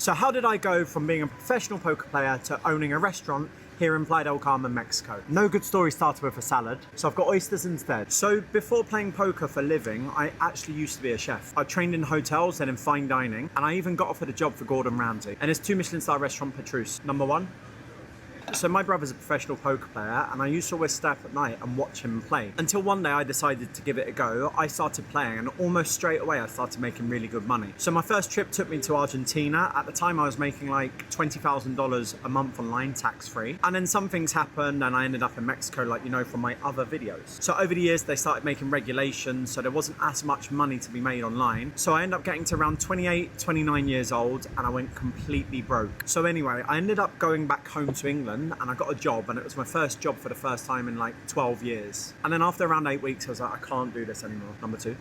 So how did I go from being a professional poker player to owning a restaurant here in Playa del Carmen, Mexico? No good story started with a salad, so I've got oysters instead. So before playing poker for a living, I actually used to be a chef. I trained in hotels and in fine dining, and I even got offered a job for Gordon Ramsay and his 2 Michelin star restaurant Petrus, #1. So my brother's a professional poker player, and I used to always stay up at night and watch him play. Until one day I decided to give it a go. I started playing, and almost straight away I started making really good money. So my first trip took me to Argentina. At the time I was making like $20,000 a month online tax-free. And then some things happened and I ended up in Mexico, like you know from my other videos. So over the years they started making regulations, so there wasn't as much money to be made online. So I ended up getting to around 28, 29 years old, and I went completely broke. So anyway, I ended up going back home to England, and I got a job, and it was my first job for the first time in like 12 years. And then after around 8 weeks, I was like, I can't do this anymore. #2,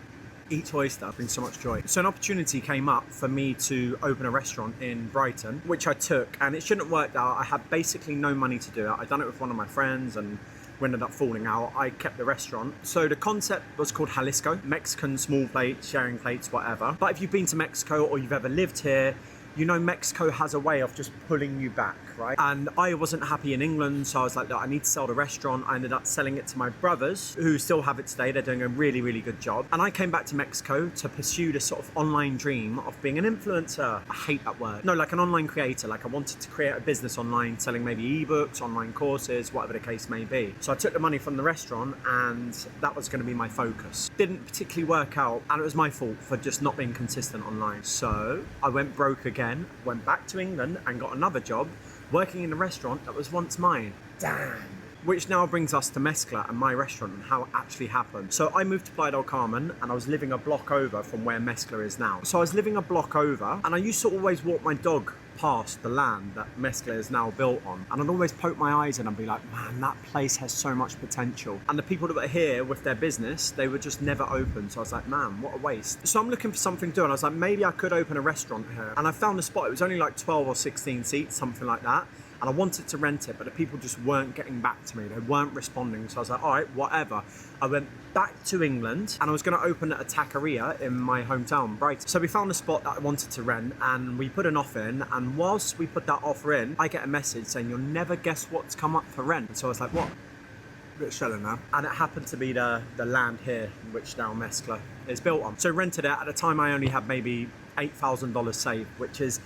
eat oyster brings so much joy. So an opportunity came up for me to open a restaurant in Brighton, which I took, and it shouldn't have worked out. I had basically no money to do it. I'd done it with one of my friends, and we ended up falling out. I kept the restaurant. So the concept was called Jalisco, Mexican small plates, sharing plates, whatever. But if you've been to Mexico or you've ever lived here, you know Mexico has a way of just pulling you back, right? And I wasn't happy in England, so I was like, look, I need to sell the restaurant. I ended up selling it to my brothers, who still have it today. They're doing a really, really good job. And I came back to Mexico to pursue this sort of online dream of being an influencer. I hate that word. No, like an online creator. Like I wanted to create a business online, selling maybe ebooks, online courses, whatever the case may be. So I took the money from the restaurant, and that was going to be my focus. Didn't particularly work out, and it was my fault for just not being consistent online. So I went broke again, went back to England and got another job working in a restaurant that was once mine. Damn. Which now brings us to Mezcla and my restaurant and how it actually happened. So I moved to Playa del Carmen, and I was living a block over from where Mezcla is now. So I was living a block over, and I used to always walk my dog past the land that Mezcla is now built on, and I'd always poke my eyes in and be like, man, that place has so much potential. And the people that were here with their business, they were just never open. So I was like, man, what a waste. So I'm looking for something to do, and I was like, maybe I could open a restaurant here. And I found a spot. It was only like 12 or 16 seats, something like that. And I wanted to rent it, but the people just weren't getting back to me. They weren't responding. So I was like, all right, whatever. I went back to England, and I was going to open a taqueria in my hometown, Brighton. So we found a spot that I wanted to rent, and we put an offer in. And whilst we put that offer in, I get a message saying, you'll never guess what's come up for rent. So I was like, what? A bit shallow now. And it happened to be the land here, which now Mezcla is built on. So rented it. At the time, I only had maybe $8,000 saved, which is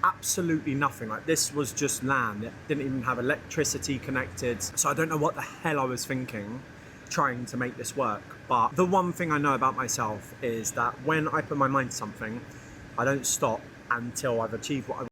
absolutely nothing. Like, this was just land. It didn't even have electricity connected. So I don't know what the hell I was thinking trying to make this work. But the one thing I know about myself is that when I put my mind to something, I don't stop until I've achieved what I